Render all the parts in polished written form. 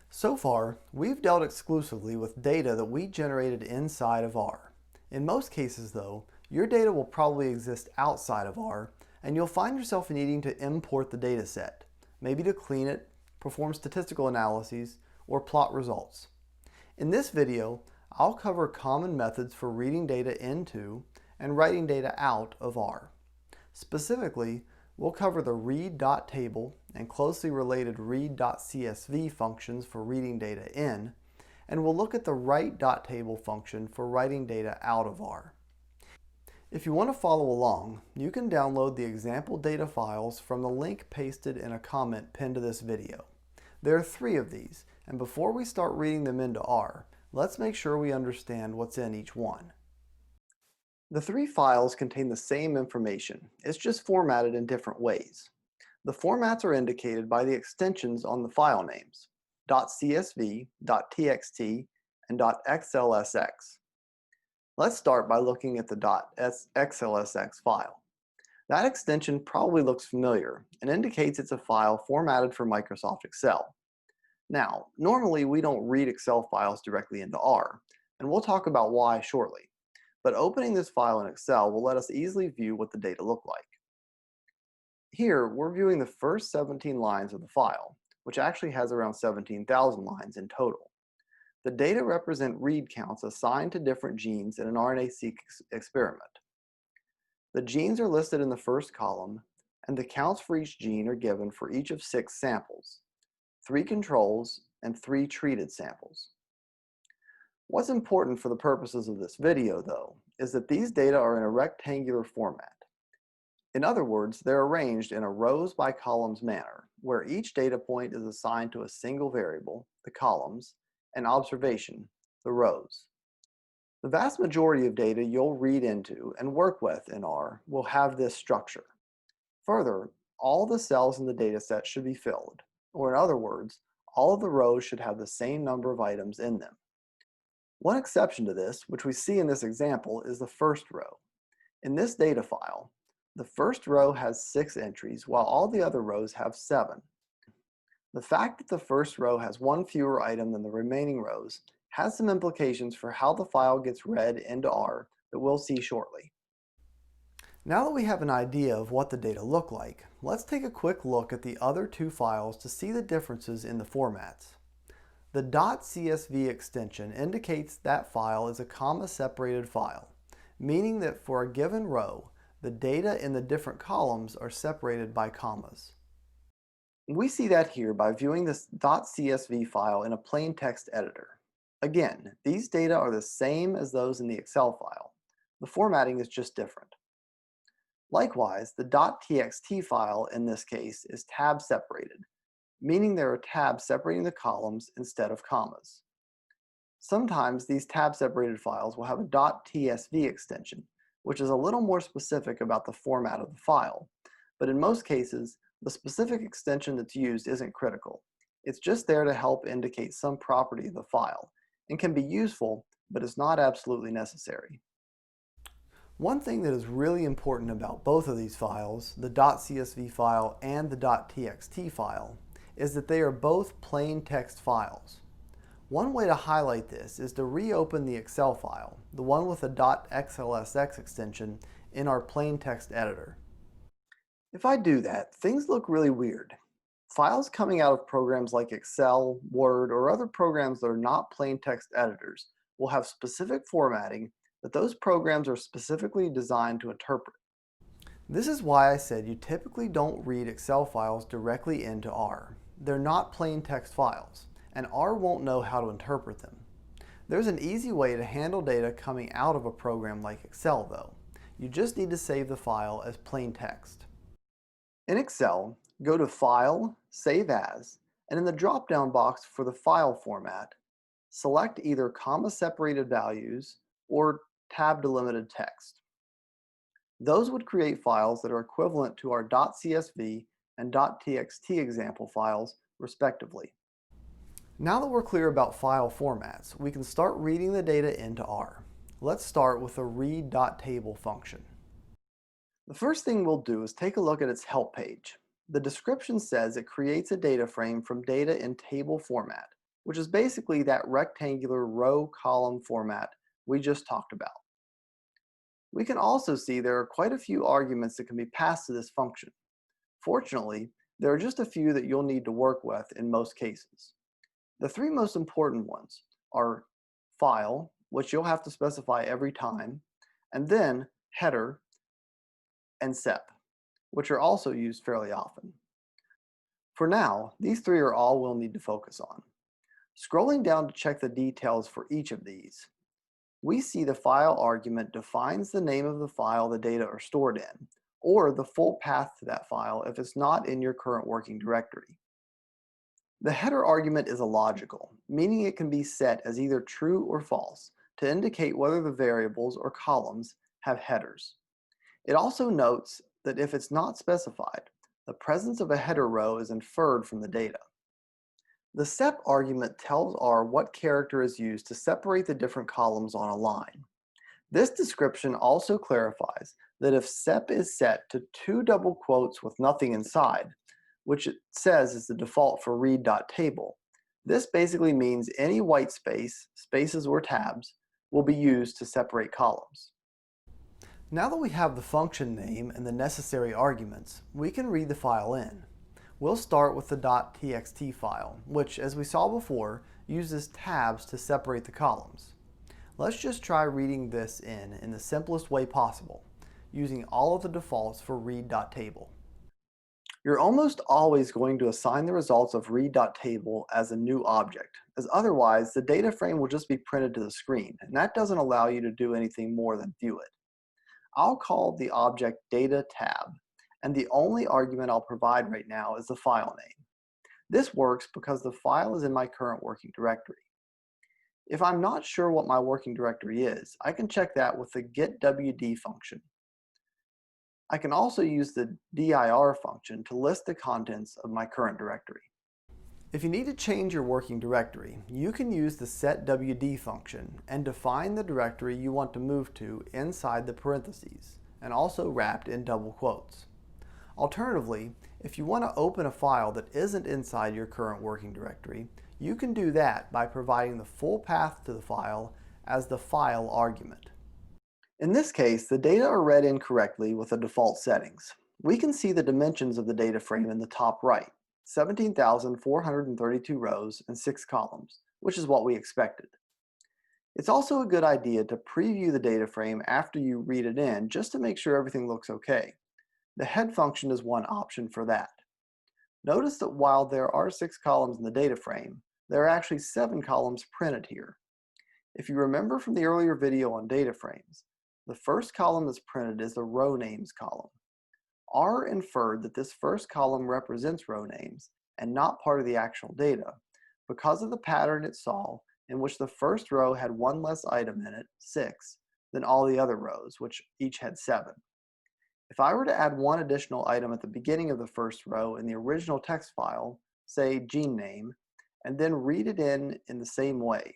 So far, we've dealt exclusively with data that we generated inside of R. In most cases though, your data will probably exist outside of R, and you'll find yourself needing to import the data set, maybe to clean it, perform statistical analyses, or plot results. In this video, I'll cover common methods for reading data into and writing data out of R. Specifically, we'll cover the read.table and closely related read.csv functions for reading data in, and we'll look at the write.table function for writing data out of R. If you want to follow along, you can download the example data files from the link pasted in a comment pinned to this video. There are 3 of these, and before we start reading them into R, let's make sure we understand what's in each one. The 3 files contain the same information, it's just formatted in different ways. The formats are indicated by the extensions on the file names, .csv, .txt, and .xlsx. Let's start by looking at the .xlsx file. That extension probably looks familiar and indicates it's a file formatted for Microsoft Excel. Now, normally we don't read Excel files directly into R, and we'll talk about why shortly. But opening this file in Excel will let us easily view what the data look like. Here, we're viewing the first 17 lines of the file, which actually has around 17,000 lines in total. The data represent read counts assigned to different genes in an RNA-seq experiment. The genes are listed in the first column, and the counts for each gene are given for each of 6 samples, 3 controls and 3 treated samples. What's important for the purposes of this video, though, is that these data are in a rectangular format. In other words, they're arranged in a rows by columns manner, where each data point is assigned to a single variable, the columns, and observation, the rows. The vast majority of data you'll read into and work with in R will have this structure. Further, all the cells in the data set should be filled, or in other words, all of the rows should have the same number of items in them. One exception to this, which we see in this example, is the first row. In this data file, the first row has 6 entries, while all the other rows have 7. The fact that the first row has 1 fewer item than the remaining rows has some implications for how the file gets read into R that we'll see shortly. Now that we have an idea of what the data look like, let's take a quick look at the other 2 files to see the differences in the formats. The .csv extension indicates that file is a comma-separated file, meaning that for a given row, the data in the different columns are separated by commas. We see that here by viewing this .csv file in a plain text editor. Again, these data are the same as those in the Excel file. The formatting is just different. Likewise, the .txt file in this case is tab separated, meaning there are tabs separating the columns instead of commas. Sometimes these tab-separated files will have a .tsv extension, which is a little more specific about the format of the file, but in most cases, the specific extension that's used isn't critical. It's just there to help indicate some property of the file, and can be useful, but is not absolutely necessary. One thing that is really important about both of these files, the .csv file and the .txt file, is that they are both plain text files. One way to highlight this is to reopen the Excel file, the one with the .xlsx extension, in our plain text editor. If I do that, things look really weird. Files coming out of programs like Excel, Word, or other programs that are not plain text editors will have specific formatting that those programs are specifically designed to interpret. This is why I said you typically don't read Excel files directly into R. They're not plain text files, and R won't know how to interpret them. There's an easy way to handle data coming out of a program like Excel, though. You just need to save the file as plain text. In Excel, go to File, Save As, and in the drop-down box for the file format, select either comma-separated values or tab-delimited text. Those would create files that are equivalent to our .csv and .txt example files, respectively. Now that we're clear about file formats, we can start reading the data into R. Let's start with the read.table function. The first thing we'll do is take a look at its help page. The description says it creates a data frame from data in table format, which is basically that rectangular row column format we just talked about. We can also see there are quite a few arguments that can be passed to this function. Fortunately, there are just a few that you'll need to work with in most cases. The three most important ones are file, which you'll have to specify every time, and then header and sep, which are also used fairly often. For now, these three are all we'll need to focus on. Scrolling down to check the details for each of these, we see the file argument defines the name of the file the data are stored in, or the full path to that file if it's not in your current working directory. The header argument is illogical, meaning it can be set as either true or false to indicate whether the variables or columns have headers. It also notes that if it's not specified, the presence of a header row is inferred from the data. The sep argument tells R what character is used to separate the different columns on a line. This description also clarifies that if sep is set to 2 double quotes with nothing inside, which it says is the default for read.table, this basically means any white space, spaces, or tabs will be used to separate columns. Now that we have the function name and the necessary arguments, we can read the file in. We'll start with the .txt file, which, as we saw before, uses tabs to separate the columns. Let's just try reading this in the simplest way possible, using all of the defaults for read.table. You're almost always going to assign the results of read.table as a new object, as otherwise the data frame will just be printed to the screen, and that doesn't allow you to do anything more than view it. I'll call the object data tab, and the only argument I'll provide right now is the file name. This works because the file is in my current working directory. If I'm not sure what my working directory is, I can check that with the getwd function. I can also use the dir function to list the contents of my current directory. If you need to change your working directory, you can use the setwd function and define the directory you want to move to inside the parentheses, and also wrapped in double quotes. Alternatively, if you want to open a file that isn't inside your current working directory, you can do that by providing the full path to the file as the file argument. In this case, the data are read in correctly with the default settings. We can see the dimensions of the data frame in the top right, 17,432 rows and 6 columns, which is what we expected. It's also a good idea to preview the data frame after you read it in just to make sure everything looks okay. The head function is one option for that. Notice that while there are 6 columns in the data frame, there are actually 7 columns printed here. If you remember from the earlier video on data frames, the first column that's printed is the row names column. R inferred that this first column represents row names and not part of the actual data because of the pattern it saw in which the first row had one less item in it, 6, than all the other rows, which each had 7. If I were to add one additional item at the beginning of the first row in the original text file, say gene name, and then read it in the same way,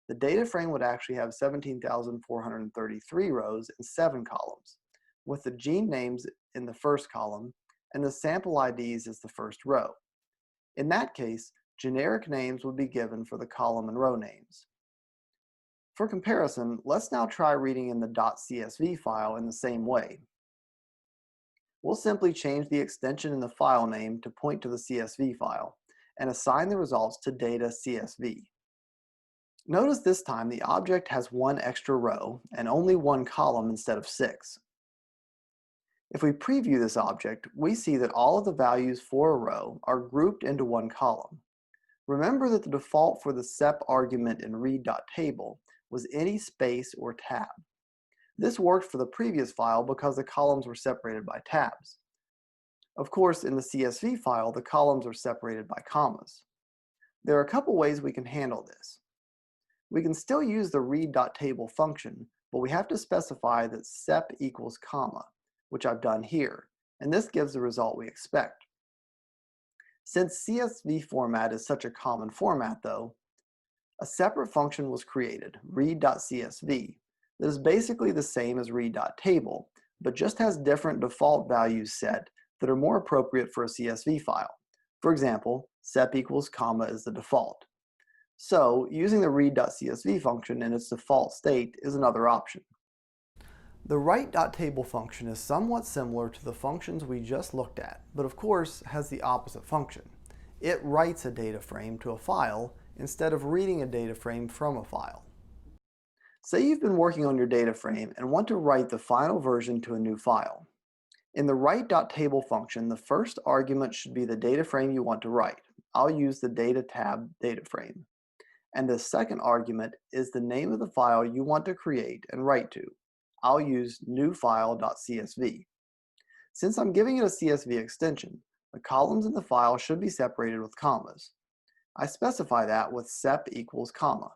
the data frame would actually have 17,433 rows and 7 columns, with the gene names in the first column and the sample IDs as the first row. In that case, generic names would be given for the column and row names. For comparison, let's now try reading in the .csv file in the same way. We'll simply change the extension in the file name to point to the CSV file and assign the results to data CSV. Notice this time the object has 1 extra row and only 1 column instead of 6. If we preview this object, we see that all of the values for a row are grouped into 1 column. Remember that the default for the sep argument in read.table was any space or tab. This worked for the previous file because the columns were separated by tabs. Of course, in the CSV file, the columns are separated by commas. There are a couple ways we can handle this. We can still use the read.table function, but we have to specify that sep equals comma, which I've done here, and this gives the result we expect. Since CSV format is such a common format though, a separate function was created, read.csv, that is basically the same as read.table, but just has different default values set that are more appropriate for a CSV file. For example, sep equals comma is the default. So using the read.csv function in its default state is another option. The write.table function is somewhat similar to the functions we just looked at, but of course has the opposite function. It writes a data frame to a file instead of reading a data frame from a file. Say you've been working on your data frame and want to write the final version to a new file. In the write.table function, the first argument should be the data frame you want to write. I'll use the data tab data frame. And the second argument is the name of the file you want to create and write to. I'll use newfile.csv. Since I'm giving it a CSV extension, the columns in the file should be separated with commas. I specify that with sep equals comma.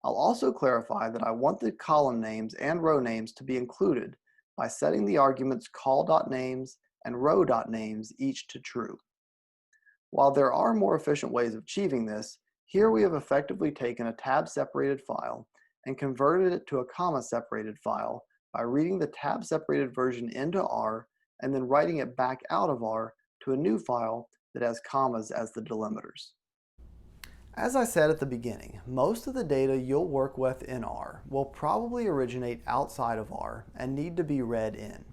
I'll also clarify that I want the column names and row names to be included by setting the arguments call.names and row.names each to true. While there are more efficient ways of achieving this, here we have effectively taken a tab-separated file and converted it to a comma-separated file by reading the tab-separated version into R and then writing it back out of R to a new file that has commas as the delimiters. As I said at the beginning, most of the data you'll work with in R will probably originate outside of R and need to be read in.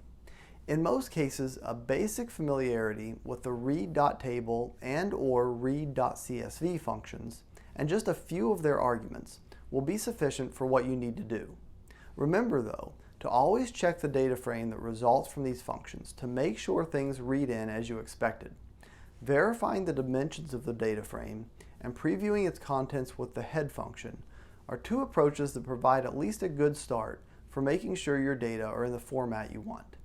In most cases, a basic familiarity with the read.table and/or read.csv functions and just a few of their arguments will be sufficient for what you need to do. Remember though, to always check the data frame that results from these functions to make sure things read in as you expected. Verifying the dimensions of the data frame and previewing its contents with the head function are two approaches that provide at least a good start for making sure your data are in the format you want.